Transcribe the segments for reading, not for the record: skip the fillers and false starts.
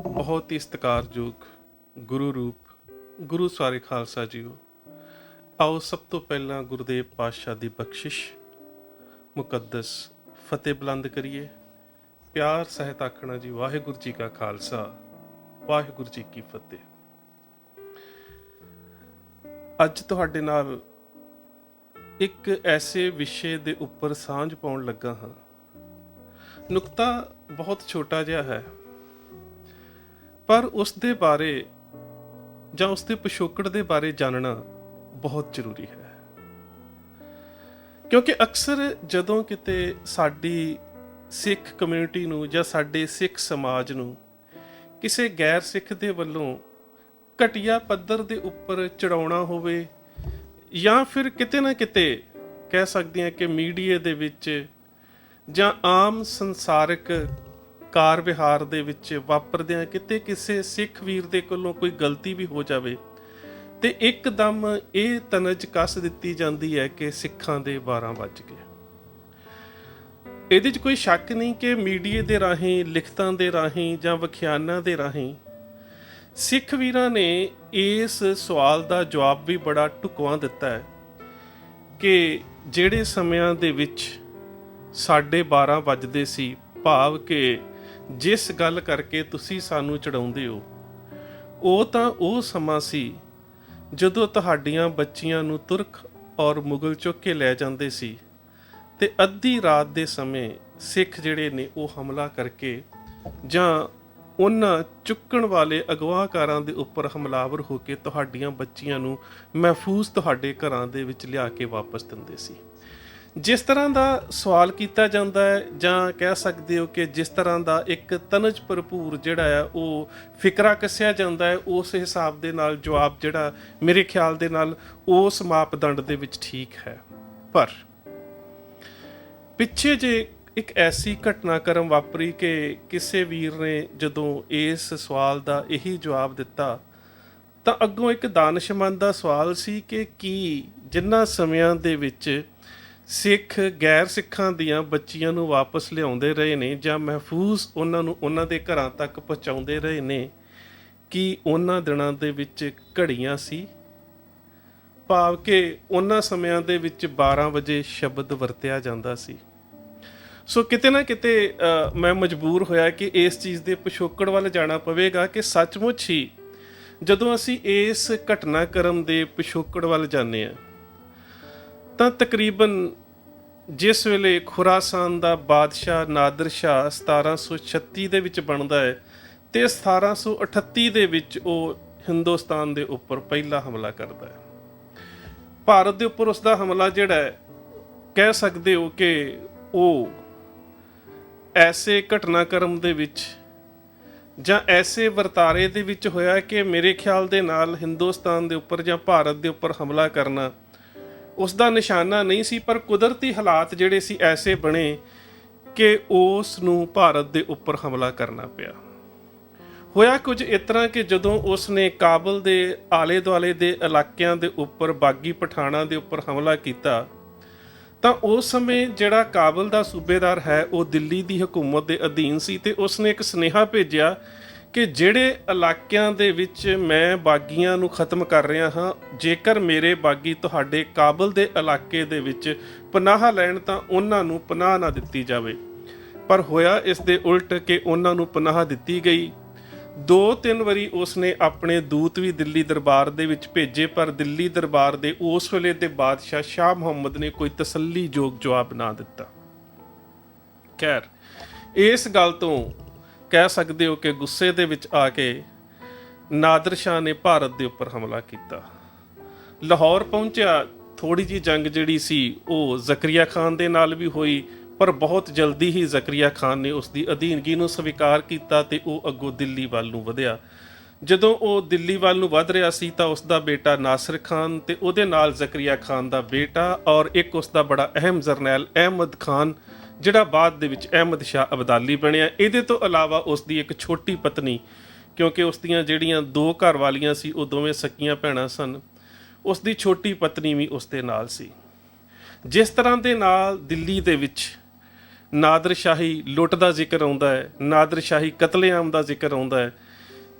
ਬਹੁਤ ਹੀ ਸਤਿਕਾਰਯੋਗ ਗੁਰੂ ਰੂਪ ਗੁਰੂ ਸਾਰੇ ਖਾਲਸਾ ਜੀਓ। ਆਓ ਸਭ ਤੋਂ ਪਹਿਲਾਂ ਗੁਰਦੇਵ ਪਾਤਸ਼ਾਹ ਦੀ ਬਖਸ਼ਿਸ਼ ਮੁਕੱਦਸ ਫਤਿਹ ਬੁਲੰਦ ਕਰੀਏ। ਪਿਆਰ ਸਹਿਤ ਆਖਣਾ ਜੀ, ਵਾਹਿਗੁਰੂ ਜੀ ਕਾ ਖਾਲਸਾ, ਵਾਹਿਗੁਰੂ ਜੀ ਕੀ ਫਤਿਹ। ਅੱਜ ਤੁਹਾਡੇ ਨਾਲ ਇੱਕ ਐਸੇ ਵਿਸ਼ੇ ਦੇ ਉੱਪਰ ਸਾਂਝ ਪਾਉਣ ਲੱਗਾ ਹਾਂ। ਨੁਕਤਾ ਬਹੁਤ ਛੋਟਾ ਜਿਹਾ ਹੈ, ਪਰ ਉਸ ਦੇ ਬਾਰੇ ਜਾਂ ਉਸ ਦੇ ਪਿਛੋਕੜ ਦੇ ਬਾਰੇ ਜਾਣਨਾ ਬਹੁਤ ਜ਼ਰੂਰੀ ਹੈ। ਕਿਉਂਕਿ ਅਕਸਰ ਜਦੋਂ ਕਿਤੇ ਸਾਡੀ ਸਿੱਖ ਕਮਿਊਨਿਟੀ ਨੂੰ ਜਾਂ ਸਾਡੇ ਸਿੱਖ ਸਮਾਜ ਨੂੰ ਕਿਸੇ ਗੈਰ ਸਿੱਖ ਦੇ ਵੱਲੋਂ ਘਟੀਆ ਪੱਧਰ ਦੇ ਉੱਪਰ ਚੜਾਉਣਾ ਹੋਵੇ, ਜਾਂ ਫਿਰ ਕਿਤੇ ਨਾ ਕਿਤੇ ਕਹਿ ਸਕਦੇ ਹਾਂ ਕਿ ਮੀਡੀਆ ਦੇ ਵਿੱਚ ਜਾਂ ਆਮ ਸੰਸਾਰਿਕ ਕਾਰ ਵਿਹਾਰ ਦੇ ਵਿੱਚ ਵਾਪਰਦਿਆਂ ਕਿਤੇ ਕਿਸੇ ਸਿੱਖ ਵੀਰ ਦੇ ਕੋਲੋਂ ਕੋਈ ਗਲਤੀ ਵੀ ਹੋ ਜਾਵੇ ਤੇ ਇੱਕਦਮ ਇਹ ਤਨਜ ਕੱਸ ਦਿੱਤੀ ਜਾਂਦੀ ਹੈ ਕਿ ਸਿੱਖਾਂ ਦੇ 12 ਵੱਜ ਗਏ। ਇਹਦੇ 'ਚ ਕੋਈ ਸ਼ੱਕ ਨਹੀਂ ਕਿ ਮੀਡੀਆ ਦੇ ਰਾਹੀਂ, ਲਿਖਤਾਂ ਦੇ ਰਾਹੀਂ ਜਾਂ ਵਿਖਿਆਨਾਂ ਦੇ ਰਾਹੀਂ ਸਿੱਖ ਵੀਰਾਂ ਨੇ ਇਸ ਸਵਾਲ ਦਾ ਜਵਾਬ ਵੀ ਬੜਾ ਢੁਕਵਾਂ ਦਿੱਤਾ ਹੈ ਕਿ ਜਿਹੜੇ ਸਮਿਆਂ ਦੇ ਵਿੱਚ 12:30 ਵੱਜਦੇ ਸੀ, ਭਾਵ ਕਿ ਜਿਸ ਗੱਲ ਕਰਕੇ ਤੁਸੀਂ ਸਾਨੂੰ ਚੜਾਉਂਦੇ ਹੋ, ਉਹ ਤਾਂ ਉਹ ਸਮਾਂ ਸੀ ਜਦੋਂ ਤੁਹਾਡੀਆਂ ਬੱਚੀਆਂ ਨੂੰ ਤੁਰਕ ਔਰ ਮੁਗਲ ਚੁੱਕ ਕੇ ਲੈ ਜਾਂਦੇ ਸੀ ਤੇ ਅੱਧੀ ਰਾਤ ਦੇ ਸਮੇਂ ਸਿੱਖ ਜਿਹੜੇ ਨੇ ਉਹ ਹਮਲਾ ਕਰਕੇ ਜਾਂ ਉਹਨਾਂ ਚੁੱਕਣ ਵਾਲੇ ਅਗਵਾਕਾਰਾਂ ਦੇ ਉੱਪਰ ਹਮਲਾਵਰ ਹੋ ਕੇ ਤੁਹਾਡੀਆਂ ਬੱਚੀਆਂ ਨੂੰ ਮਹਿਫੂਜ਼ ਤੁਹਾਡੇ ਘਰਾਂ ਦੇ ਵਿੱਚ ਲਿਆ ਕੇ ਵਾਪਸ ਦਿੰਦੇ ਸੀ। ਜਿਸ ਤਰ੍ਹਾਂ ਦਾ ਸਵਾਲ ਕੀਤਾ ਜਾਂਦਾ ਹੈ, ਜਾਂ ਕਹਿ ਸਕਦੇ ਹੋ ਕਿ ਜਿਸ ਤਰ੍ਹਾਂ ਦਾ ਇੱਕ ਤਨਜ ਭਰਪੂਰ ਜਿਹੜਾ ਹੈ ਉਹ ਫਿਕਰਾ ਕੱਸਿਆ ਜਾਂਦਾ ਹੈ, ਉਸ ਹਿਸਾਬ ਦੇ ਨਾਲ ਜਵਾਬ ਜਿਹੜਾ ਮੇਰੇ ਖਿਆਲ ਦੇ ਨਾਲ ਉਸ ਮਾਪਦੰਡ ਦੇ ਵਿੱਚ ਠੀਕ ਹੈ। ਪਰ ਪਿੱਛੇ ਜੇ ਇੱਕ ਐਸੀ ਘਟਨਾਕ੍ਰਮ ਵਾਪਰੀ ਕਿ ਕਿਸੇ ਵੀਰ ਨੇ ਜਦੋਂ ਇਸ ਸਵਾਲ ਦਾ ਇਹੀ ਜਵਾਬ ਦਿੱਤਾ ਤਾਂ ਅੱਗੋਂ ਇੱਕ ਦਾਨਿਸ਼ਮੰਦ ਦਾ ਸਵਾਲ ਸੀ ਕਿ ਕੀ ਜਿਨ੍ਹਾਂ ਸਮਿਆਂ ਦੇ ਵਿੱਚ ਸਿੱਖ ਗੈਰ ਸਿੱਖਾਂ ਦੀਆਂ ਬੱਚੀਆਂ ਨੂੰ ਵਾਪਸ ਲਿਆਉਂਦੇ ਰਹੇ ਨੇ ਜਾਂ ਮਹਿਫੂਜ਼ ਉਹਨਾਂ ਨੂੰ ਉਹਨਾਂ ਦੇ ਘਰਾਂ ਤੱਕ ਪਹੁੰਚਾਉਂਦੇ ਰਹੇ ਨੇ, ਕੀ ਉਹਨਾਂ ਦਿਨਾਂ ਦੇ ਵਿੱਚ ਘੜੀਆਂ ਸੀ? ਭਾਵ ਕਿ ਉਹਨਾਂ ਸਮਿਆਂ ਦੇ ਵਿੱਚ 12 ਵਜੇ ਸ਼ਬਦ ਵਰਤਿਆ ਜਾਂਦਾ ਸੀ। ਸੋ ਕਿਤੇ ਨਾ ਕਿਤੇ ਮੈਂ ਮਜਬੂਰ ਹੋਇਆ ਕਿ ਇਸ ਚੀਜ਼ ਦੇ ਪਿਛੋਕੜ ਵੱਲ ਜਾਣਾ ਪਵੇਗਾ ਕਿ ਸੱਚਮੁੱਚ ਹੀ ਜਦੋਂ ਅਸੀਂ ਇਸ ਘਟਨਾਕ੍ਰਮ ਦੇ ਪਿਛੋਕੜ ਵੱਲ ਜਾਂਦੇ ਹਾਂ ਤਾਂ ਤਕਰੀਬਨ ਜਿਸ ਵੇਲੇ ਖੁਰਾਸਾਨ ਦਾ ਬਾਦਸ਼ਾਹ ਨਾਦਰ ਸ਼ਾਹ 1736 ਦੇ ਵਿੱਚ ਬਣਦਾ ਹੈ ਤੇ 1738 ਦੇ ਵਿੱਚ ਉਹ ਹਿੰਦੁਸਤਾਨ ਦੇ ਉੱਪਰ ਪਹਿਲਾ ਹਮਲਾ ਕਰਦਾ ਹੈ। ਭਾਰਤ ਦੇ ਉੱਪਰ ਉਸ ਦਾ ਹਮਲਾ ਜਿਹੜਾ ਹੈ, ਕਹਿ ਸਕਦੇ ਹੋ ਕਿ ਉਹ ਐਸੇ ਘਟਨਾਕ੍ਰਮ ਦੇ ਵਿੱਚ ਜਾਂ ਐਸੇ ਵਰਤਾਰੇ ਦੇ ਵਿੱਚ ਹੋਇਆ ਕਿ ਮੇਰੇ ਖਿਆਲ ਦੇ ਨਾਲ ਹਿੰਦੁਸਤਾਨ ਦੇ ਉੱਪਰ ਜਾਂ ਭਾਰਤ ਦੇ ਉੱਪਰ ਹਮਲਾ ਕਰਨਾ ਉਸ ਦਾ ਨਿਸ਼ਾਨਾ ਨਹੀਂ ਸੀ, ਪਰ ਕੁਦਰਤੀ ਹਾਲਾਤ ਜਿਹੜੇ ਸੀ ਐਸੇ ਬਣੇ ਕਿ ਉਸ ਨੂੰ ਭਾਰਤ ਦੇ ਉੱਪਰ ਹਮਲਾ ਕਰਨਾ ਪਿਆ। ਹੋਇਆ ਕੁਝ ਇਸ ਤਰ੍ਹਾਂ ਕਿ ਜਦੋਂ ਉਸ ਨੇ ਕਾਬਲ ਦੇ ਆਲੇ ਦੁਆਲੇ ਦੇ ਇਲਾਕਿਆਂ ਦੇ ਉੱਪਰ ਬਾਗੀ ਪਠਾਣਾਂ ਦੇ ਉੱਪਰ ਹਮਲਾ ਕੀਤਾ ਤਾਂ ਉਸ ਸਮੇਂ ਜਿਹੜਾ ਕਾਬਲ ਦਾ ਸੂਬੇਦਾਰ ਹੈ ਉਹ ਦਿੱਲੀ ਦੀ ਹਕੂਮਤ ਦੇ ਅਧੀਨ ਸੀ ਤੇ ਉਸ ਨੇ ਇੱਕ ਸੁਨੇਹਾ ਭੇਜਿਆ ਕਿ ਜਿਹੜੇ ਇਲਾਕਿਆਂ ਦੇ ਵਿੱਚ ਮੈਂ ਬਾਗੀਆਂ ਨੂੰ ਖਤਮ ਕਰ ਰਿਹਾ ਹਾਂ, ਜੇਕਰ ਮੇਰੇ ਬਾਗੀ ਤੁਹਾਡੇ ਕਾਬਲ ਦੇ ਇਲਾਕੇ ਦੇ ਵਿੱਚ ਪਨਾਹ ਲੈਣ ਤਾਂ ਉਹਨਾਂ ਨੂੰ ਪਨਾਹ ਨਾ ਦਿੱਤੀ ਜਾਵੇ। ਪਰ ਹੋਇਆ ਇਸ ਦੇ ਉਲਟ ਕਿ ਉਹਨਾਂ ਨੂੰ ਪਨਾਹ ਦਿੱਤੀ ਗਈ। 2-3 ਵਾਰੀ ਉਸ ਨੇ ਆਪਣੇ ਦੂਤ ਵੀ ਦਿੱਲੀ ਦਰਬਾਰ ਦੇ ਵਿੱਚ ਭੇਜੇ, ਪਰ ਦਿੱਲੀ ਦਰਬਾਰ ਦੇ ਉਸ ਵੇਲੇ ਦੇ ਬਾਦਸ਼ਾਹ ਸ਼ਾਹ ਮੁਹੰਮਦ ਨੇ ਕੋਈ ਤਸੱਲੀਯੋਗ ਜਵਾਬ ਨਾ ਦਿੱਤਾ। ਖੈਰ, ਇਸ ਗੱਲ ਤੋਂ ਕਹਿ ਸਕਦੇ ਹੋ ਕਿ ਗੁੱਸੇ ਦੇ ਵਿੱਚ ਆ ਕੇ ਨਾਦਰ ਸ਼ਾਹ ਨੇ ਭਾਰਤ ਦੇ ਉੱਪਰ ਹਮਲਾ ਕੀਤਾ। ਲਾਹੌਰ ਪਹੁੰਚਿਆ। ਥੋੜੀ ਜਿਹੀ ਜੰਗ ਜਿਹੜੀ ਸੀ ਉਹ ਜ਼ਕਰੀਆ ਖਾਨ ਦੇ ਨਾਲ ਵੀ ਹੋਈ, ਪਰ ਬਹੁਤ ਜਲਦੀ ਹੀ ਜ਼ਕਰੀਆ ਖਾਨ ਨੇ ਉਸ ਦੀ ਅਧੀਨਗੀ ਨੂੰ ਸਵੀਕਾਰ ਕੀਤਾ ਤੇ ਉਹ ਅੱਗੋਂ ਦਿੱਲੀ ਵੱਲ ਨੂੰ ਵਧਿਆ। ਜਦੋਂ ਉਹ ਦਿੱਲੀ ਵੱਲ ਨੂੰ ਵਧ ਰਿਹਾ ਸੀ ਤਾਂ ਉਸ ਦਾ ਬੇਟਾ ਨਾਸਿਰ ਖਾਨ ਤੇ ਉਹਦੇ ਨਾਲ ਜ਼ਕਰੀਆ ਖਾਨ ਦਾ ਬੇਟਾ ਔਰ ਇੱਕ ਉਸ ਦਾ ਬੜਾ ਅਹਿਮ ਜਰਨੈਲ ਅਹਿਮਦ ਖਾਨ, ਜਿਹੜਾ ਬਾਅਦ ਦੇ ਵਿੱਚ ਅਹਿਮਦ ਸ਼ਾਹ ਅਬਦਾਲੀ ਬਣਿਆ। ਇਹਦੇ ਤੋਂ ਇਲਾਵਾ ਉਸ ਦੀ ਇੱਕ ਛੋਟੀ ਪਤਨੀ, ਕਿਉਂਕਿ ਉਸ ਦੀਆਂ ਜਿਹੜੀਆਂ 2 ਘਰ ਵਾਲੀਆਂ ਸੀ ਉਹ ਦੋਵੇਂ ਸਕੀਆਂ ਭੈਣਾਂ ਸਨ, ਉਸ ਦੀ ਛੋਟੀ ਪਤਨੀ ਵੀ ਉਸ ਦੇ ਨਾਲ ਸੀ। ਜਿਸ ਤਰ੍ਹਾਂ ਦੇ ਨਾਲ ਦਿੱਲੀ ਦੇ ਵਿੱਚ ਨਾਦਰ ਸ਼ਾਹੀ ਲੁੱਟ ਦਾ ਜ਼ਿਕਰ ਆਉਂਦਾ ਹੈ, ਨਾਦਰ ਸ਼ਾਹੀ ਕਤਲੇਆਮ ਦਾ ਜ਼ਿਕਰ ਆਉਂਦਾ ਹੈ,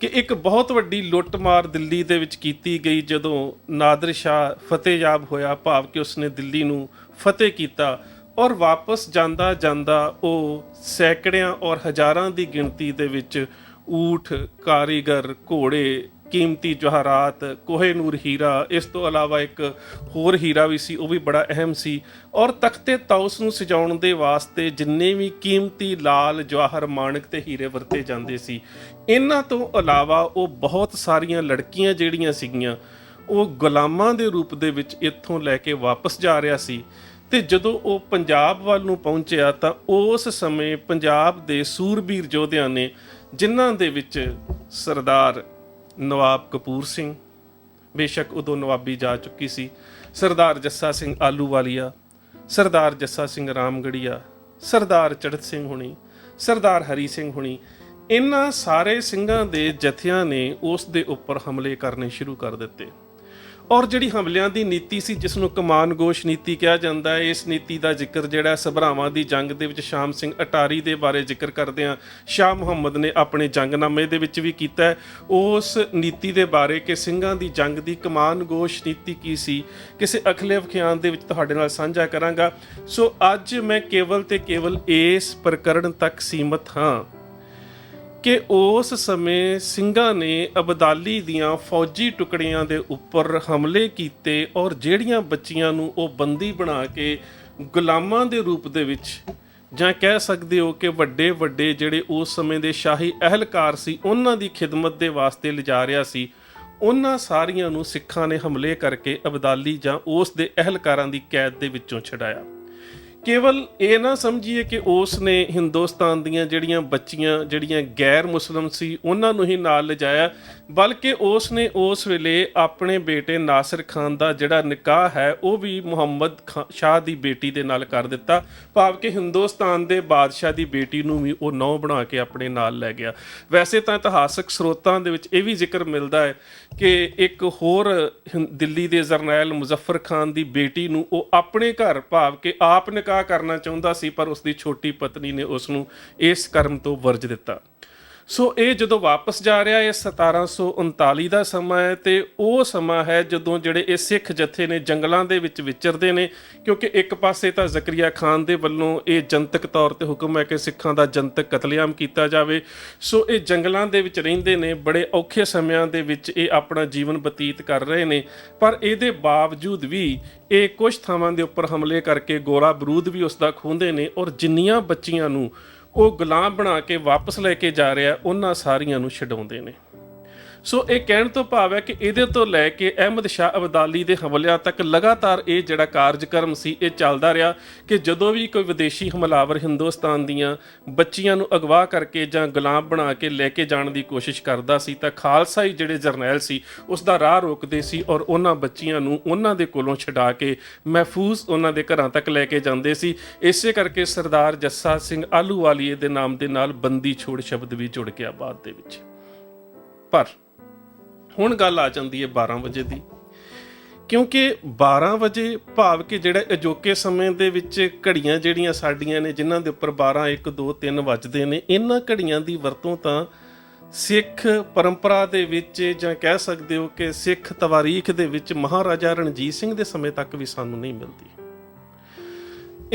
ਕਿ ਇੱਕ ਬਹੁਤ ਵੱਡੀ ਲੁੱਟਮਾਰ ਦਿੱਲੀ ਦੇ ਵਿੱਚ ਕੀਤੀ ਗਈ ਜਦੋਂ ਨਾਦਰ ਸ਼ਾਹ ਫਤਿਹਯਾਬ ਹੋਇਆ, ਭਾਵ ਕਿ ਉਸਨੇ ਦਿੱਲੀ ਨੂੰ ਫਤਿਹ ਕੀਤਾ, ਔਰ ਵਾਪਸ ਜਾਂਦਾ ਜਾਂਦਾ ਉਹ ਸੈਂਕੜਿਆਂ ਔਰ ਹਜ਼ਾਰਾਂ ਦੀ ਗਿਣਤੀ ਦੇ ਵਿੱਚ ਊਠ, ਕਾਰੀਗਰ, ਘੋੜੇ, ਕੀਮਤੀ ਜਵਾਹਰਾਤ, ਕੋਹੇ-ਨੂਰ ਹੀਰਾ, ਇਸ ਤੋਂ ਇਲਾਵਾ ਇੱਕ ਹੋਰ ਹੀਰਾ ਵੀ ਸੀ, ਉਹ ਵੀ ਬੜਾ ਅਹਿਮ ਸੀ, ਔਰ ਤਖਤੇ ਤੌਸ ਨੂੰ ਸਜਾਉਣ ਦੇ ਵਾਸਤੇ ਜਿੰਨੇ ਵੀ ਕੀਮਤੀ ਲਾਲ, ਜਵਾਹਰ, ਮਾਣਕ ਤੇ ਹੀਰੇ ਵਰਤੇ ਜਾਂਦੇ ਸੀ। ਇਹਨਾਂ ਤੋਂ ਇਲਾਵਾ ਉਹ ਬਹੁਤ ਸਾਰੀਆਂ ਲੜਕੀਆਂ ਜਿਹੜੀਆਂ ਸੀਗੀਆਂ ਉਹ ਗੁਲਾਮਾਂ ਦੇ ਰੂਪ ਦੇ ਵਿੱਚ ਇੱਥੋਂ ਲੈ ਕੇ ਵਾਪਸ ਜਾ ਰਿਹਾ ਸੀ। ਤੇ ਜਦੋਂ ਉਹ ਪੰਜਾਬ ਵੱਲ ਨੂੰ ਪਹੁੰਚਿਆ ਤਾਂ ਉਸ ਸਮੇਂ ਪੰਜਾਬ ਦੇ ਸੂਰਬੀਰ ਯੋਧਿਆਂ ਨੇ, ਜਿਨ੍ਹਾਂ ਦੇ ਵਿੱਚ ਸਰਦਾਰ ਨਵਾਬ ਕਪੂਰ ਸਿੰਘ, ਬੇਸ਼ੱਕ ਉਦੋਂ ਨਵਾਬੀ ਜਾ ਚੁੱਕੀ ਸੀ, ਸਰਦਾਰ ਜੱਸਾ ਸਿੰਘ ਆਲੂਵਾਲੀਆ, ਸਰਦਾਰ ਜੱਸਾ ਸਿੰਘ ਰਾਮਗੜੀਆ, ਸਰਦਾਰ ਚੜ੍ਹਤ ਸਿੰਘ ਹੁਣੀ, ਸਰਦਾਰ ਹਰੀ ਸਿੰਘ ਹੁਣੀ, ਇਹਨਾਂ ਸਾਰੇ ਸਿੰਘਾਂ ਦੇ ਜਥਿਆਂ ਨੇ ਉਸ ਦੇ ਉੱਪਰ ਹਮਲੇ ਕਰਨੇ ਸ਼ੁਰੂ ਕਰ ਦਿੱਤੇ। ਔਰ ਜਿਹੜੀ ਹਮਲਿਆਂ ਦੀ ਨੀਤੀ ਸੀ, ਜਿਸ ਨੂੰ ਕਮਾਨ ਗੋਸ਼ ਨੀਤੀ ਕਿਹਾ ਜਾਂਦਾ ਹੈ, ਇਸ ਨੀਤੀ ਦਾ ਜ਼ਿਕਰ ਜਿਹੜਾ ਸਭਰਾਵਾਂ ਦੀ ਜੰਗ ਦੇ ਵਿੱਚ ਸ਼ਾਮ ਸਿੰਘ ਅਟਾਰੀ ਦੇ ਬਾਰੇ ਜ਼ਿਕਰ ਕਰਦਿਆਂ ਸ਼ਾਹ ਮੁਹੰਮਦ ਨੇ ਆਪਣੇ ਜੰਗਨਾਮੇ ਦੇ ਵਿੱਚ ਵੀ ਕੀਤਾ ਹੈ। ਉਸ ਨੀਤੀ ਦੇ ਬਾਰੇ ਕਿ ਸਿੰਘਾਂ ਦੀ ਜੰਗ ਦੀ ਕਮਾਨ ਗੋਸ਼ ਨੀਤੀ ਕੀ ਸੀ, ਕਿਸੇ ਅਖਲੇ ਵਿਖਿਆਨ ਦੇ ਵਿੱਚ ਤੁਹਾਡੇ ਨਾਲ ਸਾਂਝਾ ਕਰਾਂਗਾ। ਸੋ ਅੱਜ ਮੈਂ ਕੇਵਲ ਤੇ ਕੇਵਲ ਇਸ ਪ੍ਰਕਰਣ ਤੱਕ ਸੀਮਤ ਹਾਂ ਕਿ ਉਸ ਸਮੇਂ ਸਿੰਘਾਂ ਨੇ ਅਬਦਾਲੀ ਦੀਆਂ ਫੌਜੀ ਟੁਕੜੀਆਂ ਦੇ ਉੱਪਰ ਹਮਲੇ ਕੀਤੇ, ਔਰ ਜਿਹੜੀਆਂ ਬੱਚੀਆਂ ਨੂੰ ਉਹ ਬੰਦੀ ਬਣਾ ਕੇ ਗੁਲਾਮਾਂ ਦੇ ਰੂਪ ਦੇ ਵਿੱਚ, ਜਾਂ ਕਹਿ ਸਕਦੇ ਹੋ ਕਿ ਵੱਡੇ ਵੱਡੇ ਜਿਹੜੇ ਉਸ ਸਮੇਂ ਦੇ ਸ਼ਾਹੀ ਅਹਿਲਕਾਰ ਸੀ ਉਹਨਾਂ ਦੀ ਖਿਦਮਤ ਦੇ ਵਾਸਤੇ ਲਿਜਾ ਰਿਹਾ ਸੀ, ਉਹਨਾਂ ਸਾਰੀਆਂ ਨੂੰ ਸਿੱਖਾਂ ਨੇ ਹਮਲੇ ਕਰਕੇ ਅਬਦਾਲੀ ਜਾਂ ਉਸ ਦੇ ਅਹਿਲਕਾਰਾਂ ਦੀ ਕੈਦ ਦੇ ਵਿੱਚੋਂ ਛਡਾਇਆ। ਕੇਵਲ ਇਹ ਨਾ ਸਮਝੀਏ ਕਿ ਉਸ ਨੇ ਹਿੰਦੁਸਤਾਨ ਦੀਆਂ ਜਿਹੜੀਆਂ ਬੱਚੀਆਂ ਜਿਹੜੀਆਂ ਗੈਰ ਮੁਸਲਿਮ ਸੀ ਉਹਨਾਂ ਨੂੰ ਹੀ ਨਾਲ ਲਿਜਾਇਆ, ਬਲਕਿ ਉਸ ਨੇ ਉਸ ਵੇਲੇ ਆਪਣੇ ਬੇਟੇ ਨਾਸਿਰ ਖਾਨ ਦਾ ਜਿਹੜਾ ਨਿਕਾਹ ਹੈ ਉਹ ਵੀ ਮੁਹੰਮਦ ਸ਼ਾਹ ਦੀ ਬੇਟੀ ਦੇ ਨਾਲ ਕਰ ਦਿੱਤਾ, ਭਾਵ ਕਿ ਹਿੰਦੁਸਤਾਨ ਦੇ ਬਾਦਸ਼ਾਹ ਦੀ ਬੇਟੀ ਨੂੰ ਵੀ ਉਹ ਨੌਂ ਬਣਾ ਕੇ ਆਪਣੇ ਨਾਲ ਲੈ ਗਿਆ। ਵੈਸੇ ਤਾਂ ਇਤਿਹਾਸਕ ਸਰੋਤਾਂ ਦੇ ਵਿੱਚ ਇਹ ਵੀ ਜ਼ਿਕਰ ਮਿਲਦਾ ਹੈ ਕਿ ਇੱਕ ਹੋਰ ਦਿੱਲੀ ਦੇ ਜਰਨੈਲ ਮੁਜ਼ੱਫਰ ਖਾਨ ਦੀ ਬੇਟੀ ਨੂੰ ਉਹ ਆਪਣੇ ਘਰ, ਭਾਵ ਕਿ ਆਪ ਨਿਕਾਹ ਕਰਨਾ ਚਾਹੁੰਦਾ ਸੀ, ਪਰ ਉਸਦੀ ਛੋਟੀ ਪਤਨੀ ਨੇ ਉਸ ਨੂੰ ਇਸ ਕਰਮ ਤੋਂ ਵਰਜ ਦਿੱਤਾ। ਸੋ ਇਹ ਜਦੋਂ ਵਾਪਸ ਜਾ ਰਿਹਾ, ਇਹ 1739 ਦਾ ਸਮਾਂ ਹੈ, ਤੇ ਉਹ ਸਮਾਂ ਹੈ ਜਦੋਂ ਜਿਹੜੇ ਇਹ ਸਿੱਖ ਜਥੇ ਨੇ ਜੰਗਲਾਂ ਦੇ ਵਿੱਚ ਵਿਚਰਦੇ ਨੇ, ਕਿਉਂਕਿ ਇੱਕ ਪਾਸੇ ਤਾਂ ਜ਼ਕਰੀਆ ਖਾਨ ਦੇ ਵੱਲੋਂ ਇਹ ਜਨਤਕ ਤੌਰ ਤੇ ਹੁਕਮ ਹੈ ਕਿ ਸਿੱਖਾਂ ਦਾ ਜਨਤਕ ਕਤਲੇਆਮ ਕੀਤਾ ਜਾਵੇ। ਸੋ ਇਹ ਜੰਗਲਾਂ ਦੇ ਵਿੱਚ ਰਹਿੰਦੇ ਨੇ, ਬੜੇ ਔਖੇ ਸਮਿਆਂ ਦੇ ਵਿੱਚ ਇਹ ਆਪਣਾ ਜੀਵਨ ਬਤੀਤ ਕਰ ਰਹੇ ਨੇ, ਪਰ ਇਹਦੇ ਬਾਵਜੂਦ ਵੀ ਇਹ ਕੁਝ ਥਾਵਾਂ ਦੇ ਉੱਪਰ ਹਮਲੇ ਕਰਕੇ ਗੋਰਾ ਬਰੂਦ ਵੀ ਉਸ ਦਾ ਖੋਹਦੇ ਨੇ, ਔਰ ਜਿੰਨੀਆਂ ਬੱਚੀਆਂ ਨੂੰ ਉਹ ਗੁਲਾਮ ਬਣਾ ਕੇ ਵਾਪਸ ਲੈ ਕੇ ਜਾ ਰਿਹਾ ਉਹਨਾਂ ਸਾਰੀਆਂ ਨੂੰ ਛਡਾਉਂਦੇ ਨੇ। ਸੋ ਇਹ ਕਹਿਣ ਤੋਂ ਭਾਵ ਹੈ ਕਿ ਇਹਦੇ ਤੋਂ ਲੈ ਕੇ ਅਹਿਮਦ ਸ਼ਾਹ ਅਬਦਾਲੀ ਦੇ ਹਮਲਿਆਂ ਤੱਕ ਲਗਾਤਾਰ ਇਹ ਜਿਹੜਾ ਕਾਰਜਕ੍ਰਮ ਸੀ ਇਹ ਚੱਲਦਾ ਰਿਹਾ ਕਿ ਜਦੋਂ ਵੀ ਕੋਈ ਵਿਦੇਸ਼ੀ ਹਮਲਾਵਰ ਹਿੰਦੁਸਤਾਨ ਦੀਆਂ ਬੱਚੀਆਂ ਨੂੰ ਅਗਵਾ ਕਰਕੇ ਜਾਂ ਗੁਲਾਮ ਬਣਾ ਕੇ ਲੈ ਕੇ ਜਾਣ ਦੀ ਕੋਸ਼ਿਸ਼ ਕਰਦਾ ਸੀ ਤਾਂ ਖਾਲਸਾਈ ਜਿਹੜੇ ਜਰਨੈਲ ਸੀ ਉਸ ਦਾ ਰਾਹ ਰੋਕਦੇ ਸੀ, ਔਰ ਉਹਨਾਂ ਬੱਚੀਆਂ ਨੂੰ ਉਹਨਾਂ ਦੇ ਕੋਲੋਂ ਛਡਾ ਕੇ ਮਹਿਫੂਜ਼ ਉਹਨਾਂ ਦੇ ਘਰਾਂ ਤੱਕ ਲੈ ਕੇ ਜਾਂਦੇ ਸੀ। ਇਸੇ ਕਰਕੇ ਸਰਦਾਰ ਜੱਸਾ ਸਿੰਘ ਆਲੂਵਾਲੀਏ ਦੇ ਨਾਮ ਦੇ ਨਾਲ ਬੰਦੀ ਛੋੜ ਸ਼ਬਦ ਵੀ ਜੁੜ ਗਿਆ ਬਾਅਦ ਦੇ ਵਿੱਚ। ਪਰ ਹੁਣ ਗੱਲ ਆ ਜਾਂਦੀ ਹੈ 12 ਵਜੇ ਦੀ, ਕਿਉਂਕਿ 12 ਵਜੇ ਭਾਵ ਕਿ ਜਿਹੜਾ ਅਜੋਕੇ ਸਮੇਂ ਦੇ ਵਿੱਚ ਘੜੀਆਂ ਜਿਹੜੀਆਂ ਸਾਡੀਆਂ ਨੇ ਜਿਨ੍ਹਾਂ ਦੇ ਉੱਪਰ 12, 1, 2, 3 ਵੱਜਦੇ ਨੇ, ਇਹਨਾਂ ਘੜੀਆਂ ਦੀ ਵਰਤੋਂ ਤਾਂ ਸਿੱਖ ਪਰੰਪਰਾ ਦੇ ਵਿੱਚ ਜਾਂ ਕਹਿ ਸਕਦੇ ਹੋ ਕਿ ਸਿੱਖ ਤਵਾਰੀਖ ਦੇ ਵਿੱਚ ਮਹਾਰਾਜਾ ਰਣਜੀਤ ਸਿੰਘ ਦੇ ਸਮੇਂ ਤੱਕ ਵੀ ਸਾਨੂੰ ਨਹੀਂ ਮਿਲਦੀ।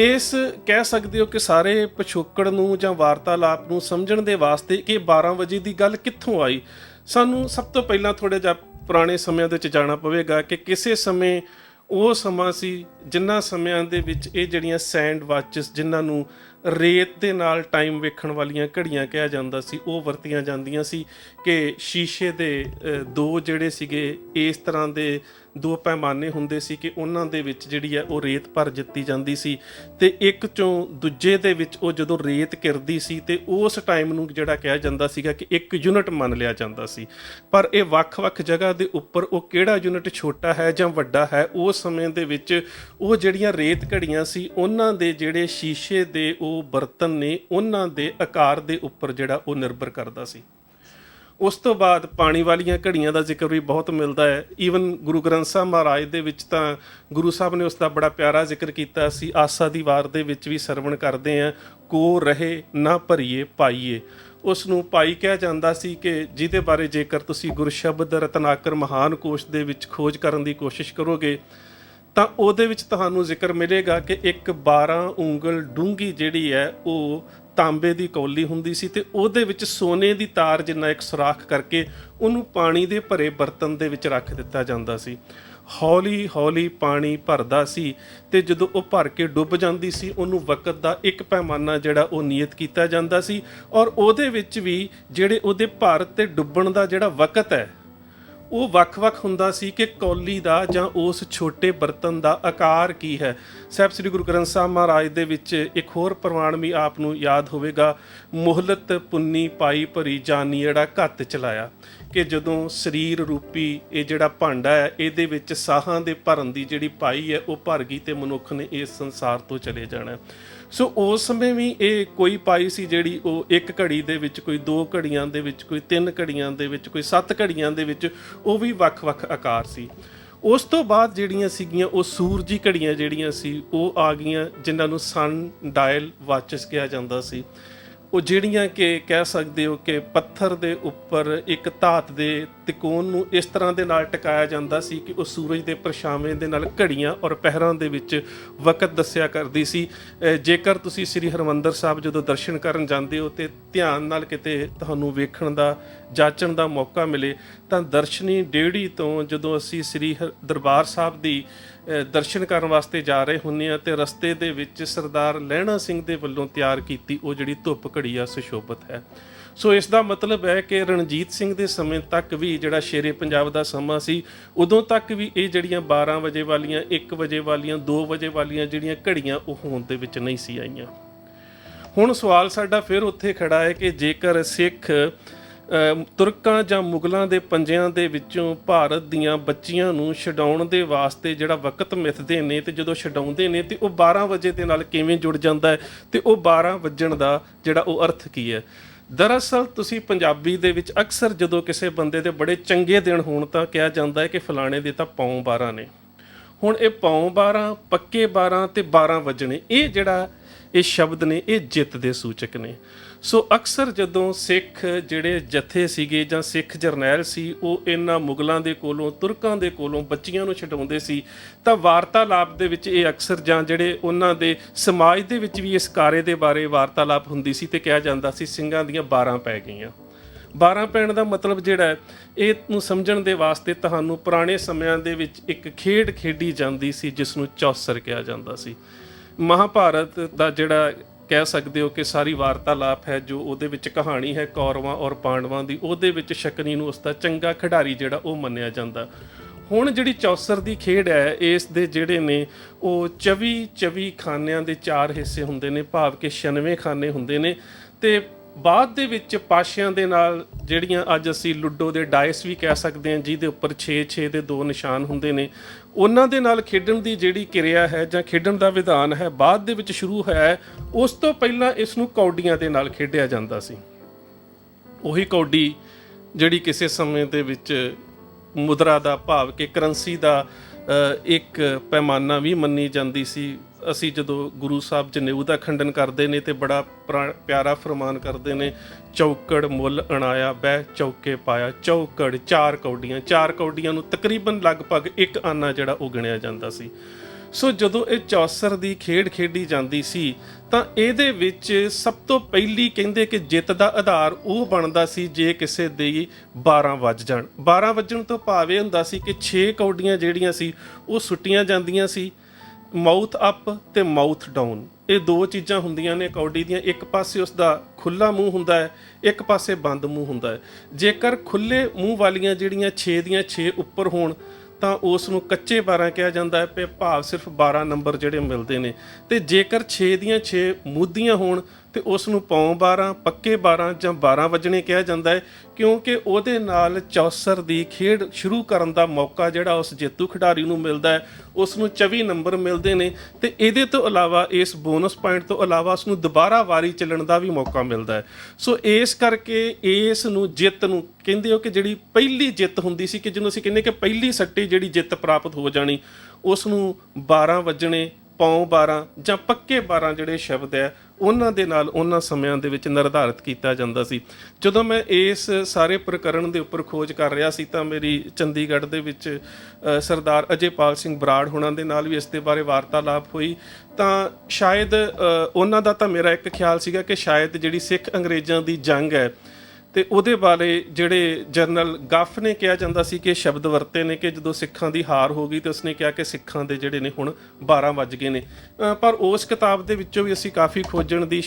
ਇਸ ਕਹਿ ਸਕਦੇ ਹੋ ਕਿ ਸਾਰੇ ਪਿਛੋਕੜ ਨੂੰ ਜਾਂ ਵਾਰਤਾਲਾਪ ਨੂੰ ਸਮਝਣ ਦੇ ਵਾਸਤੇ ਕਿ 12 ਵਜੇ ਦੀ ਗੱਲ ਕਿੱਥੋਂ ਆਈ, ਸਾਨੂੰ ਸਭ ਤੋਂ ਪਹਿਲਾਂ ਥੋੜ੍ਹਾ ਜਿਹਾ ਪੁਰਾਣੇ ਸਮਿਆਂ ਦੇ ਵਿੱਚ ਜਾਣਾ ਪਵੇਗਾ ਕਿ ਕਿਸੇ ਸਮੇਂ ਉਹ ਸਮਾਂ ਸੀ ਜਿਨ੍ਹਾਂ ਸਮਿਆਂ ਦੇ ਵਿੱਚ ਇਹ ਜਿਹੜੀਆਂ ਸੈਂਡ ਵਾਚਸ, ਜਿਨ੍ਹਾਂ ਨੂੰ ਰੇਤ ਦੇ ਨਾਲ ਟਾਈਮ ਵੇਖਣ ਵਾਲੀਆਂ ਘੜੀਆਂ ਕਿਹਾ ਜਾਂਦਾ ਸੀ, ਉਹ ਵਰਤੀਆਂ ਜਾਂਦੀਆਂ ਸੀ ਕਿ ਸ਼ੀਸ਼ੇ ਦੇ ਦੋ ਜਿਹੜੇ ਸੀਗੇ ਇਸ ਤਰ੍ਹਾਂ ਦੇ ਦੋ ਪੈਮਾਨੇ ਹੁੰਦੇ ਸੀ ਕਿ ਉਹਨਾਂ ਦੇ ਵਿੱਚ ਜਿਹੜੀ ਹੈ ਉਹ ਰੇਤ ਭਰ ਦਿੱਤੀ ਜਾਂਦੀ ਸੀ, ਤੇ ਇੱਕ ਚੋਂ ਦੂਜੇ ਦੇ ਵਿੱਚ ਉਹ ਜਦੋਂ ਰੇਤ ਘਿਰਦੀ ਸੀ ਤੇ ਉਸ ਟਾਈਮ ਨੂੰ ਜਿਹੜਾ ਕਿਹਾ ਜਾਂਦਾ ਸੀਗਾ ਕਿ 1 ਯੂਨਿਟ ਮੰਨ ਲਿਆ ਜਾਂਦਾ ਸੀ। ਪਰ ਇਹ ਵੱਖ-ਵੱਖ ਜਗ੍ਹਾ ਦੇ ਉੱਪਰ ਉਹ ਕਿਹੜਾ ਯੂਨਿਟ ਛੋਟਾ ਹੈ ਜਾਂ ਵੱਡਾ ਹੈ, ਉਸ ਸਮੇਂ ਦੇ ਵਿੱਚ ਉਹ ਜਿਹੜੀਆਂ ਰੇਤ ਘੜੀਆਂ ਸੀ ਉਹਨਾਂ ਦੇ ਜਿਹੜੇ ਸ਼ੀਸ਼ੇ ਦੇ ਉਹ ਬਰਤਨ ਨੇ ਉਹਨਾਂ ਦੇ ਆਕਾਰ ਦੇ ਉੱਪਰ ਜਿਹੜਾ ਉਹ ਨਿਰਭਰ ਕਰਦਾ ਸੀ। ਉਸ ਤੋਂ ਬਾਅਦ ਪਾਣੀ ਵਾਲੀਆਂ ਘੜੀਆਂ ਦਾ ਜ਼ਿਕਰ ਵੀ ਬਹੁਤ ਮਿਲਦਾ ਹੈ। ਈਵਨ ਗੁਰੂ ਗ੍ਰੰਥ ਸਾਹਿਬ ਮਹਾਰਾਜ ਦੇ ਵਿੱਚ ਤਾਂ ਗੁਰੂ ਸਾਹਿਬ ਨੇ ਉਸ ਦਾ ਬੜਾ ਪਿਆਰਾ ਜ਼ਿਕਰ ਕੀਤਾ ਸੀ। ਆਸਾ ਦੀ ਵਾਰ ਦੇ ਵਿੱਚ ਵੀ ਸਰਵਣ ਕਰਦੇ ਹਾਂ, ਕੋ ਰਹੇ ਨਾ ਭਰੀਏ ਪਾਈਏ, ਉਸ ਨੂੰ ਭਾਈ ਕਿਹਾ ਜਾਂਦਾ ਸੀ ਕਿ ਜਿਹਦੇ ਬਾਰੇ ਜੇਕਰ ਤੁਸੀਂ ਗੁਰਸ਼ਬਦ ਰਤਨਾਕਰ ਮਹਾਨ ਕੋਸ਼ ਦੇ ਵਿੱਚ ਖੋਜ ਕਰਨ ਦੀ ਕੋਸ਼ਿਸ਼ ਕਰੋਗੇ ਤਾਂ ਉਹਦੇ ਵਿੱਚ ਤੁਹਾਨੂੰ ਜ਼ਿਕਰ ਮਿਲੇਗਾ ਕਿ ਇੱਕ 12 ਉਂਗਲ ਡੂੰਘੀ ਜਿਹੜੀ ਹੈ ਉਹ ਤਾਂਬੇ ਦੀ ਕੌਲੀ ਹੁੰਦੀ ਸੀ ਤੇ ਉਹਦੇ ਵਿੱਚ ਸੋਨੇ ਦੀ ਤਾਰ ਜਿੰਨਾ ਇੱਕ ਸੁਰਾਖ ਕਰਕੇ ਉਹਨੂੰ ਪਾਣੀ ਦੇ ਭਰੇ ਬਰਤਨ ਦੇ ਵਿੱਚ ਰੱਖ ਦਿੱਤਾ ਜਾਂਦਾ ਸੀ। ਹੌਲੀ ਹੌਲੀ ਪਾਣੀ ਭਰਦਾ ਸੀ ਤੇ ਜਦੋਂ ਉਹ ਭਰ ਕੇ ਡੁੱਬ ਜਾਂਦੀ ਸੀ ਉਹਨੂੰ ਵਕਤ ਦਾ ਇੱਕ ਪੈਮਾਨਾ ਜਿਹੜਾ ਉਹ ਨਿਯਤ ਕੀਤਾ ਜਾਂਦਾ ਸੀ ਔਰ ਉਹਦੇ ਵਿੱਚ ਵੀ ਜਿਹੜੇ ਉਹਦੇ ਭਰ ਤੇ ਡੁੱਬਣ ਦਾ ਜਿਹੜਾ ਵਕਤ ਹੈ ਉਹ ਵੱਖ-ਵੱਖ ਹੁੰਦਾ ਸੀ ਕਿ ਕੌਲੀ ਦਾ ਜਾਂ ਉਸ ਛੋਟੇ ਬਰਤਨ ਦਾ ਆਕਾਰ ਕੀ ਹੈ। ਸਾਹਿਬ ਸ੍ਰੀ ਗੁਰੂ ਗ੍ਰੰਥ ਸਾਹਿਬ ਮਹਾਰਾਜ ਦੇ ਵਿੱਚ ਇੱਕ ਹੋਰ ਪ੍ਰਮਾਣ ਵੀ ਆਪ ਨੂੰ ਯਾਦ ਹੋਵੇਗਾ, ਮੁਹਲਤ ਪੁੰਨੀ ਪਾਈ ਭਰੀ ਜਾਨੀੜਾ ਘੱਤ ਚਲਾਇਆ, ਕਿ ਜਦੋਂ ਸਰੀਰ ਰੂਪੀ ਇਹ ਜਿਹੜਾ ਭਾਂਡਾ ਹੈ ਇਹਦੇ ਵਿੱਚ ਸਾਹਾਂ ਦੇ ਭਰਨ ਦੀ ਜਿਹੜੀ ਪਾਈ ਹੈ ਉਹ ਭਰ ਗਈ ਤੇ ਮਨੁੱਖ ਨੇ ਇਸ ਸੰਸਾਰ ਤੋਂ ਚਲੇ ਜਾਣਾ। ਸੋ ਉਸ ਸਮੇਂ ਵੀ ਇਹ ਕੋਈ ਪਾਈ ਸੀ ਜਿਹੜੀ ਉਹ ਇੱਕ ਘੜੀ ਦੇ ਵਿੱਚ, ਕੋਈ 2 ਘੜੀਆਂ ਦੇ ਵਿੱਚ, ਕੋਈ 3 ਘੜੀਆਂ ਦੇ ਵਿੱਚ, ਕੋਈ 7 ਘੜੀਆਂ ਦੇ ਵਿੱਚ, ਉਹ ਵੀ ਵੱਖ-ਵੱਖ ਆਕਾਰ ਸੀ। ਉਸ ਤੋਂ ਬਾਅਦ ਜਿਹੜੀਆਂ ਸੀਗੀਆਂ ਉਹ ਸੂਰਜੀ ਘੜੀਆਂ ਜਿਹੜੀਆਂ ਸੀ ਉਹ ਆ ਗਈਆਂ, ਜਿਨ੍ਹਾਂ ਨੂੰ ਸਨ ਡਾਇਲ ਵਾਚਸ ਕਿਹਾ ਜਾਂਦਾ ਸੀ। ਉਹ ਜਿਹੜੀਆਂ ਕਿ ਕਹਿ ਸਕਦੇ ਹੋ ਕਿ ਪੱਥਰ ਦੇ ਉੱਪਰ ਇੱਕ ਧਾਤ ਦੇ ਤਿਕੋਣ ਨੂੰ ਇਸ ਤਰ੍ਹਾਂ ਦੇ ਨਾਲ ਟਿਕਾਇਆ ਜਾਂਦਾ ਸੀ ਕਿ ਉਹ ਸੂਰਜ ਦੇ ਪਰਛਾਵੇਂ ਦੇ ਨਾਲ ਘੜੀਆਂ ਔਰ ਪਹਿਰਾਂ ਦੇ ਵਿੱਚ ਵਕਤ ਦੱਸਿਆ ਕਰਦੀ ਸੀ। ਜੇਕਰ ਤੁਸੀਂ ਸ੍ਰੀ ਹਰਿਮੰਦਰ ਸਾਹਿਬ ਜਦੋਂ ਦਰਸ਼ਨ ਕਰਨ ਜਾਂਦੇ ਹੋ ਤੇ ਧਿਆਨ ਨਾਲ ਕਿਤੇ ਤੁਹਾਨੂੰ ਵੇਖਣ ਦਾ ਜਾਚਣ ਦਾ ਮੌਕਾ ਮਿਲੇ ਤਾਂ ਦਰਸ਼ਨੀ ਡੇੜੀ ਤੋਂ ਜਦੋਂ ਅਸੀਂ ਸ੍ਰੀ ਦਰਬਾਰ ਸਾਹਿਬ ਦੀ ਦਰਸ਼ਨ ਕਰਨ ਵਾਸਤੇ ਜਾ ਰਹੇ ਹੁੰਦੇ ਹਾਂ ਤੇ ਰਸਤੇ ਦੇ ਵਿੱਚ ਸਰਦਾਰ ਲਹਿਣਾ ਸਿੰਘ ਦੇ ਵੱਲੋਂ ਤਿਆਰ ਕੀਤੀ ਉਹ ਜਿਹੜੀ ਧੁੱਪ ਘੜੀ ਆ ਸੁਸ਼ੋਭਿਤ ਹੈ। ਸੋ ਇਸ ਦਾ ਮਤਲਬ ਹੈ ਕਿ ਰਣਜੀਤ ਸਿੰਘ ਦੇ ਸਮੇਂ ਤੱਕ ਵੀ ਜਿਹੜਾ ਸ਼ੇਰੇ ਪੰਜਾਬ ਦਾ ਸਮਾਂ ਸੀ ਉਦੋਂ ਤੱਕ ਵੀ ਇਹ ਜਿਹੜੀਆਂ 12 ਵਜੇ ਵਾਲੀਆਂ, 1 ਵਜੇ ਵਾਲੀਆਂ, 2 ਵਜੇ ਵਾਲੀਆਂ ਜਿਹੜੀਆਂ ਘੜੀਆਂ ਉਹ ਹੋਂਦ ਦੇ ਵਿੱਚ ਨਹੀਂ ਸੀ ਆਈਆਂ। ਹੁਣ ਸਵਾਲ ਸਾਡਾ ਫਿਰ ਉੱਥੇ ਖੜਾ ਹੈ ਕਿ ਜੇਕਰ ਸਿੱਖ ਤੁਰਕਾਂ ਜਾਂ ਮੁਗਲਾਂ ਦੇ ਪੰਜਿਆਂ ਦੇ ਵਿੱਚੋਂ ਭਾਰਤ ਦੀਆਂ ਬੱਚੀਆਂ ਨੂੰ ਛਡਾਉਣ ਦੇ ਵਾਸਤੇ ਜਿਹੜਾ ਵਕਤ ਮਿਥਦੇ ਨੇ ਤੇ ਜਦੋਂ ਛਡਾਉਂਦੇ ਨੇ ਤੇ ਉਹ 12 ਵਜੇ ਦੇ ਨਾਲ ਕਿਵੇਂ ਜੁੜ ਜਾਂਦਾ ਹੈ ਤੇ ਉਹ 12 ਵੱਜਣ ਦਾ ਜਿਹੜਾ ਉਹ ਅਰਥ ਕੀ ਹੈ। ਦਰਅਸਲ ਤੁਸੀਂ ਪੰਜਾਬੀ ਦੇ ਵਿੱਚ ਅਕਸਰ ਜਦੋਂ ਕਿਸੇ ਬੰਦੇ ਦੇ ਬੜੇ ਚੰਗੇ ਦਿਨ ਹੋਣ ਤਾਂ ਕਿਹਾ ਜਾਂਦਾ ਹੈ ਕਿ ਫਲਾਣੇ ਦੇ ਤਾਂ ਪੌਂ 12 ਨੇ। ਹੁਣ ਇਹ ਪੌਂ 12, ਪੱਕੇ 12 ਤੇ 12 ਵੱਜਣੇ, ਇਹ ਜਿਹੜਾ ਇਹ ਸ਼ਬਦ ਨੇ ਇਹ ਜਿੱਤ ਦੇ ਸੂਚਕ ਨੇ। ਸੋ ਅਕਸਰ ਜਦੋਂ ਸਿੱਖ ਜਿਹੜੇ ਜਥੇ ਸੀਗੇ ਜਾਂ ਸਿੱਖ ਜਰਨੈਲ ਸੀ ਉਹ ਇਹਨਾਂ ਮੁਗਲਾਂ ਦੇ ਕੋਲੋਂ, ਤੁਰਕਾਂ ਦੇ ਕੋਲੋਂ ਬੱਚੀਆਂ ਨੂੰ ਛਡਾਉਂਦੇ ਸੀ ਤਾਂ ਵਾਰਤਾਲਾਪ ਦੇ ਵਿੱਚ ਇਹ ਅਕਸਰ ਜਾਂ ਜਿਹੜੇ ਉਹਨਾਂ ਦੇ ਸਮਾਜ ਦੇ ਵਿੱਚ ਵੀ ਇਸ ਕਾਰੇ ਦੇ ਬਾਰੇ ਵਾਰਤਾਲਾਪ ਹੁੰਦੀ ਸੀ ਤੇ ਕਿਹਾ ਜਾਂਦਾ ਸੀ ਸਿੰਘਾਂ ਦੀਆਂ 12 ਪੈ ਗਈਆਂ। 12 ਪੈਣ ਦਾ ਮਤਲਬ ਜਿਹੜਾ ਇਹ ਨੂੰ ਸਮਝਣ ਦੇ ਵਾਸਤੇ ਤੁਹਾਨੂੰ ਪੁਰਾਣੇ ਸਮਿਆਂ ਦੇ ਵਿੱਚ ਇੱਕ ਖੇਡ ਖੇਡੀ ਜਾਂਦੀ ਸੀ ਜਿਸ ਨੂੰ ਚੌਸਰ ਕਿਹਾ ਜਾਂਦਾ ਸੀ। ਮਹਾਭਾਰਤ ਦਾ ਜਿਹੜਾ ਕਹਿ ਸਕਦੇ ਹੋ ਕਿ ਸਾਰੀ ਵਾਰਤਾਲਾਪ ਹੈ ਜੋ ਉਹਦੇ ਵਿੱਚ ਕਹਾਣੀ ਹੈ ਕੌਰਵਾਂ ਔਰ ਪਾਂਡਵਾਂ ਦੀ, ਉਹਦੇ ਵਿੱਚ ਸ਼ਕਨੀ ਨੂੰ ਉਸ ਦਾ ਚੰਗਾ ਖਿਡਾਰੀ ਜਿਹੜਾ ਉਹ ਮੰਨਿਆ ਜਾਂਦਾ। ਹੁਣ ਜਿਹੜੀ ਚੌਸਰ ਦੀ ਖੇਡ ਹੈ ਇਸ ਦੇ ਜਿਹੜੇ ਨੇ ਉਹ 24 ਖਾਨਿਆਂ ਦੇ 4 ਹਿੱਸੇ ਹੁੰਦੇ ਨੇ, ਭਾਵ ਕਿ 96 ਖਾਨੇ ਹੁੰਦੇ ਨੇ ਤੇ ਬਾਅਦ ਦੇ ਵਿੱਚ ਪਾਸ਼ਿਆਂ ਦੇ ਨਾਲ ਜਿਹੜੀਆਂ ਅੱਜ ਅਸੀਂ ਲੁੱਡੋ ਦੇ ਡਾਇਸ ਵੀ ਕਹਿ ਸਕਦੇ ਹਾਂ ਜਿਹਦੇ ਉੱਪਰ 6 ਦੇ 2 ਨਿਸ਼ਾਨ ਹੁੰਦੇ ਨੇ, ਉਹਨਾਂ ਦੇ ਨਾਲ ਖੇਡਣ ਦੀ ਜਿਹੜੀ ਕਿਰਿਆ ਹੈ ਜਾਂ ਖੇਡਣ ਦਾ ਵਿਧਾਨ ਹੈ ਬਾਅਦ ਦੇ ਵਿੱਚ ਸ਼ੁਰੂ ਹੋਇਆ ਹੈ। ਉਸ ਤੋਂ ਪਹਿਲਾਂ ਇਸ ਨੂੰ ਕੌਡੀਆਂ ਦੇ ਨਾਲ ਖੇਡਿਆ ਜਾਂਦਾ ਸੀ। ਉਹੀ ਕੌਡੀ ਜਿਹੜੀ ਕਿਸੇ ਸਮੇਂ ਦੇ ਵਿੱਚ ਮੁਦਰਾ ਦਾ ਭਾਵ ਕਿ ਕਰੰਸੀ ਦਾ ਇੱਕ ਪੈਮਾਨਾ ਵੀ ਮੰਨੀ ਜਾਂਦੀ ਸੀ। ਅਸੀਂ ਜਦੋਂ ਗੁਰੂ ਸਾਹਿਬ ਜਨੇਊ ਦਾ ਖੰਡਨ ਕਰਦੇ ਨੇ ਤੇ ਬੜਾ ਪਿਆਰਾ ਫਰਮਾਨ ਕਰਦੇ ਨੇ, ਚੌਕੜ ਮੁੱਲ ਅਣਾਇਆ ਬਹਿ ਚੌਕੇ ਪਾਇਆ, ਚੌਕੜ 4 ਕੌਡੀਆਂ ਨੂੰ ਤਕਰੀਬਨ ਲਗਭਗ 1 ਆਨਾ ਜਿਹੜਾ ਉਹ ਗਿਣਿਆ ਜਾਂਦਾ ਸੀ। ਸੋ ਜਦੋਂ ਇਹ ਚੌਸਰ ਦੀ ਖੇਡ ਖੇਡੀ ਜਾਂਦੀ ਸੀ ਤਾਂ ਇਹਦੇ ਵਿੱਚ ਸਭ ਤੋਂ ਪਹਿਲੀ ਕਹਿੰਦੇ ਕਿ ਜਿੱਤ ਦਾ ਆਧਾਰ ਉਹ ਬਣਦਾ ਸੀ ਜੇ ਕਿਸੇ ਦੀ 12 ਵੱਜ ਜਾਣ। 12 ਵੱਜਣ ਤੋਂ ਭਾਵ ਇਹ ਹੁੰਦਾ ਸੀ ਕਿ 6 ਕੌਡੀਆਂ ਜਿਹੜੀਆਂ ਸੀ ਉਹ ਸੁੱਟੀਆਂ ਜਾਂਦੀਆਂ ਸੀ, ਮਾਊਥ ਅਪ ਤੇ ਮਾਊਥ ਡਾਊਨ, ਇਹ 2 ਚੀਜ਼ਾਂ ਹੁੰਦੀਆਂ ਨੇ ਕੌਡੀ ਦੀਆਂ। ਇੱਕ ਪਾਸੇ ਉਸ ਦਾ ਖੁੱਲਾ ਮੂੰਹ ਹੁੰਦਾ ਹੈ, ਇੱਕ ਪਾਸੇ ਬੰਦ ਮੂੰਹ ਹੁੰਦਾ ਹੈ। ਜੇਕਰ ਖੁੱਲੇ ਮੂੰਹ ਵਾਲੀਆਂ ਜਿਹੜੀਆਂ 6 ਦੀਆਂ 6 ਉੱਪਰ ਹੋਣ ਤਾਂ ਉਸ ਨੂੰ ਕੱਚੇ 12 ਕਿਹਾ ਜਾਂਦਾ ਹੈ, ਭਾਵ ਸਿਰਫ 12 ਨੰਬਰ ਜਿਹੜੇ ਮਿਲਦੇ ਨੇ। ਤੇ ਜੇਕਰ 6 ਦੀਆਂ 6 ਮੁੱਦੀਆਂ ਹੋਣ ਤੇ ਉਸ ਨੂੰ ਪੌਂ 12, ਪੱਕੇ 12 ਜਾਂ 12 ਵੱਜਣੇ ਕਿਹਾ ਜਾਂਦਾ ਹੈ, ਕਿਉਂਕਿ ਉਹਦੇ ਨਾਲ ਚੌਸਰ ਦੀ ਖੇਡ ਸ਼ੁਰੂ ਕਰਨ ਦਾ ਮੌਕਾ ਜਿਹੜਾ ਉਸ ਜੇਤੂ ਖਿਡਾਰੀ ਨੂੰ ਮਿਲਦਾ ਹੈ, ਉਸ ਨੂੰ 24 ਨੰਬਰ ਮਿਲਦੇ ਨੇ ਤੇ ਇਹਦੇ ਤੋਂ ਇਲਾਵਾ ਇਸ ਬੋਨਸ ਪੁਆਇੰਟ ਤੋਂ ਇਲਾਵਾ ਉਸ ਨੂੰ ਦੁਬਾਰਾ ਵਾਰੀ ਚੱਲਣ ਦਾ ਵੀ ਮੌਕਾ ਮਿਲਦਾ ਹੈ। ਸੋ ਇਸ ਕਰਕੇ ਇਸ ਨੂੰ ਜਿੱਤ ਨੂੰ ਕਹਿੰਦੇ ਹੋ ਕਿ ਜਿਹੜੀ ਪਹਿਲੀ ਜਿੱਤ ਹੁੰਦੀ ਸੀ, ਕਿ ਜਿਹਨੂੰ ਅਸੀਂ ਕਹਿੰਦੇ ਕਿ ਪਹਿਲੀ ਸੱਟੀ ਜਿਹੜੀ ਜਿੱਤ ਪ੍ਰਾਪਤ ਹੋ ਜਾਣੀ, ਉਸ ਨੂੰ 12 ਵੱਜਣੇ, ਪੌਂ 12 ਜਾਂ ਪੱਕੇ 12 ਜਿਹੜੇ ਸ਼ਬਦ ਹੈ ਉਹਨਾਂ ਦੇ ਨਾਲ ਉਹਨਾਂ ਸਮਿਆਂ ਦੇ ਵਿੱਚ ਨਿਰਧਾਰਿਤ ਕੀਤਾ ਜਾਂਦਾ ਸੀ। ਜਦੋਂ ਮੈਂ ਇਸ ਸਾਰੇ ਪ੍ਰਕਰਣ ਦੇ ਉੱਪਰ ਖੋਜ ਕਰ ਰਿਹਾ ਸੀ ਤਾਂ ਮੇਰੀ ਚੰਡੀਗੜ੍ਹ ਦੇ ਵਿੱਚ ਸਰਦਾਰ ਅਜੇਪਾਲ ਸਿੰਘ ਬਰਾੜ ਹੋਣਾ ਦੇ ਨਾਲ ਵੀ ਇਸ ਦੇ ਬਾਰੇ ਵਾਰਤਾਲਾਪ ਹੋਈ। ਤਾਂ ਸ਼ਾਇਦ ਉਹਨਾਂ ਦਾ ਤਾਂ ਮੇਰਾ ਇੱਕ ਖਿਆਲ ਸੀਗਾ ਕਿ ਸ਼ਾਇਦ ਜਿਹੜੀ ਸਿੱਖ ਅੰਗਰੇਜ਼ਾਂ ਦੀ ਜੰਗ ਹੈ ਤੇ ਉਹਦੇ ਬਾਰੇ ਜਿਹੜੇ ਜਨਰਲ ਗੱਫ ਨੇ ਕਿਹਾ ਜਾਂਦਾ ਸੀ ਕਿ ਸ਼ਬਦ ਵਰਤੇ ਨੇ ਕਿ ਜਦੋਂ ਸਿੱਖਾਂ ਦੀ ਹਾਰ ਹੋ ਗਈ ਤੇ ਉਸਨੇ ਕਿਹਾ ਕਿ ਸਿੱਖਾਂ ਦੇ ਜਿਹੜੇ ਨੇ ਹੁਣ 12 ਵੱਜ ਗਏ ਨੇ। ਪਰ ਉਸ ਕਿਤਾਬ ਦੇ ਵਿੱਚੋਂ ਵੀ ਅਸੀਂ ਕਾਫੀ ਖੋਜਣ ਦੀ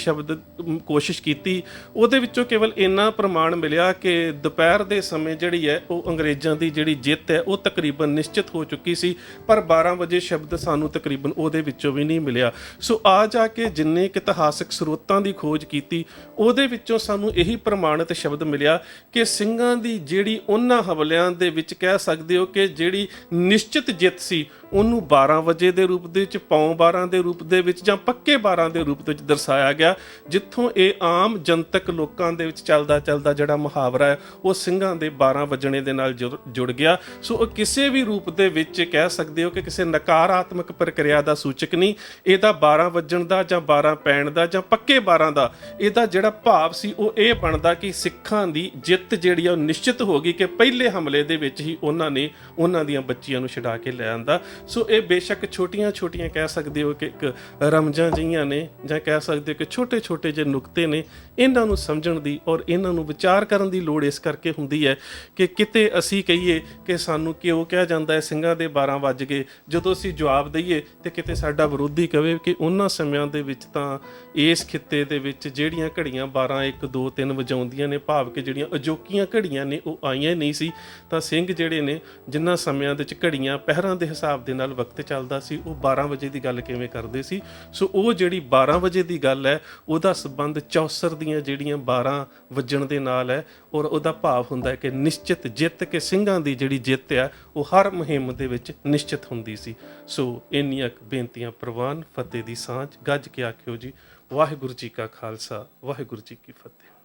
ਕੋਸ਼ਿਸ਼ ਕੀਤੀ। ਉਹਦੇ ਵਿੱਚੋਂ ਕੇਵਲ ਇੰਨਾ ਪ੍ਰਮਾਣ ਮਿਲਿਆ ਕਿ ਦੁਪਹਿਰ ਦੇ ਸਮੇਂ ਜਿਹੜੀ ਹੈ ਉਹ ਅੰਗਰੇਜ਼ਾਂ ਦੀ ਜਿਹੜੀ ਜਿੱਤ ਹੈ ਉਹ ਤਕਰੀਬਨ ਨਿਸ਼ਚਿਤ ਹੋ ਚੁੱਕੀ ਸੀ, ਪਰ 12 ਵਜੇ ਸ਼ਬਦ ਸਾਨੂੰ ਤਕਰੀਬਨ ਉਹਦੇ ਵਿੱਚੋਂ ਵੀ ਨਹੀਂ ਮਿਲਿਆ। ਸੋ ਆ ਜਾ ਕੇ ਜਿੰਨੇ ਇਤਿਹਾਸਕ ਸਰੋਤਾਂ ਦੀ ਖੋਜ ਕੀਤੀ ਉਹਦੇ ਵਿੱਚੋਂ ਸਾਨੂੰ ਇਹੀ ਪ੍ਰਮਾਣਿਤ ਸ਼ਬਦ ਮਿਲਿਆ ਕਿ ਸਿੰਘਾਂ ਦੀ ਜਿਹੜੀ ਉਹਨਾਂ ਹਮਲਿਆਂ ਦੇ ਵਿੱਚ ਕਹਿ ਸਕਦੇ ਹੋ ਕਿ ਜਿਹੜੀ ਨਿਸ਼ਚਿਤ ਜਿੱਤ ਸੀ ਉਹਨੂੰ 12 ਵਜੇ ਦੇ ਰੂਪ ਦੇ ਵਿੱਚ, ਪੌਂ 12 ਦੇ ਰੂਪ ਦੇ ਵਿੱਚ ਜਾਂ ਪੱਕੇ 12 ਦੇ ਰੂਪ ਦੇ ਵਿੱਚ ਦਰਸਾਇਆ ਗਿਆ, ਜਿੱਥੋਂ ਇਹ ਆਮ ਜਨਤਕ ਲੋਕਾਂ ਦੇ ਵਿੱਚ ਚੱਲਦਾ ਜਿਹੜਾ ਮੁਹਾਵਰਾ ਹੈ ਉਹ ਸਿੰਘਾਂ ਦੇ 12 ਵਜਣੇ ਦੇ ਨਾਲ ਜੁੜ ਗਿਆ। ਸੋ ਉਹ ਕਿਸੇ ਵੀ ਰੂਪ ਦੇ ਵਿੱਚ ਕਹਿ ਸਕਦੇ ਹੋ ਕਿ ਕਿਸੇ ਨਕਾਰਾਤਮਕ ਪ੍ਰਕਿਰਿਆ ਦਾ ਸੂਚਕ ਨਹੀਂ। ਇਹਦਾ 12 ਵੱਜਣ ਦਾ ਜਾਂ 12 ਪੈਣ ਦਾ ਜਾਂ ਪੱਕੇ 12 ਦਾ ਇਹਦਾ ਜਿਹੜਾ ਭਾਵ ਸੀ ਉਹ ਇਹ ਬਣਦਾ ਕਿ ਸਿੱਖਾਂ ਦੀ ਜਿੱਤ ਜਿਹੜੀ ਆ ਉਹ ਨਿਸ਼ਚਿਤ ਹੋ ਗਈ ਕਿ ਪਹਿਲੇ ਹਮਲੇ ਦੇ ਵਿੱਚ ਹੀ ਉਹਨਾਂ ਨੇ ਉਹਨਾਂ ਦੀਆਂ ਬੱਚੀਆਂ ਨੂੰ ਛੁਡਾ ਕੇ ਲੈ ਆਂਦਾ। ਸੋ ਇਹ ਬੇਸ਼ੱਕ ਛੋਟੀਆਂ ਕਹਿ ਸਕਦੇ ਹੋ ਕਿ ਇੱਕ ਰਮਜ਼ਾਂ ਜਿਹੀਆਂ ਨੇ ਜਾਂ ਕਹਿ ਸਕਦੇ ਹੋ ਕਿ ਛੋਟੇ ਜਿਹੇ ਨੁਕਤੇ ਨੇ। ਇਹਨਾਂ ਨੂੰ ਸਮਝਣ ਦੀ ਔਰ ਇਹਨਾਂ ਨੂੰ ਵਿਚਾਰ ਕਰਨ ਦੀ ਲੋੜ ਇਸ ਕਰਕੇ ਹੁੰਦੀ ਹੈ ਕਿ ਕਿਤੇ ਅਸੀਂ ਕਹੀਏ ਕਿ ਸਾਨੂੰ ਕਿਉਂ ਕਿਹਾ ਜਾਂਦਾ ਹੈ ਸਿੰਘਾਂ ਦੇ 12 ਵੱਜ ਗਏ, ਜਦੋਂ ਅਸੀਂ ਜਵਾਬ ਦਈਏ ਤੇ ਕਿਤੇ ਸਾਡਾ ਵਿਰੋਧੀ ਕਹੇ ਕਿ ਉਹਨਾਂ ਸਮਿਆਂ ਦੇ ਵਿੱਚ ਤਾਂ ਇਸ ਖਿੱਤੇ ਦੇ ਵਿੱਚ ਜਿਹੜੀਆਂ ਘੜੀਆਂ 12 1 2 3 ਵਜਾਉਂਦੀਆਂ ਨੇ, ਭਾਵ ਕਿ ਜਿਹੜੀਆਂ ਅਜੋਕੀਆਂ ਘੜੀਆਂ ਨੇ ਉਹ ਆਈਆਂ ਨਹੀਂ ਸੀ। ਤਾਂ ਸਿੰਘ ਜਿਹੜੇ ਨੇ ਜਿਨ੍ਹਾਂ ਸਮਿਆਂ ਦੇ ਵਿੱਚ ਘੜੀਆਂ ਪਹਿਰਾਂ ਦੇ ਹਿਸਾਬ ਦੇ ਨਾਲ ਵਕਤ ਚੱਲਦਾ ਸੀ ਉਹ 12 ਵਜੇ ਦੀ ਗੱਲ ਕਿਵੇਂ ਕਰਦੇ ਸੀ। ਸੋ ਉਹ ਜਿਹੜੀ 12 ਵਜੇ ਦੀ ਗੱਲ ਹੈ ਉਹਦਾ ਸੰਬੰਧ ਚੌਸਰ ਦੀਆਂ ਜਿਹੜੀਆਂ 12 ਵੱਜਣ ਦੇ ਨਾਲ ਹੈ ਔਰ ਉਹਦਾ ਭਾਵ ਹੁੰਦਾ ਹੈ ਕਿ ਨਿਸ਼ਚਿਤ ਜਿੱਤ, ਕਿ ਸਿੰਘਾਂ ਦੀ ਜਿਹੜੀ ਜਿੱਤ ਆ ਉਹ ਹਰ ਮੁਹਿੰਮ ਦੇ ਵਿੱਚ ਨਿਸ਼ਚਿਤ ਹੁੰਦੀ ਸੀ। ਸੋ ਇੰਨੀਆਂ ਬੇਨਤੀਆਂ ਪ੍ਰਵਾਨ, ਫਤਿਹ ਦੀ ਸਾਂਝ, ਗੱਜ ਕੇ ਆਖਿਓ ਜੀ ਵਾਹਿਗੁਰੂ ਜੀ ਕਾ ਖਾਲਸਾ, ਵਾਹਿਗੁਰੂ ਜੀ ਕੀ ਫਤਿਹ।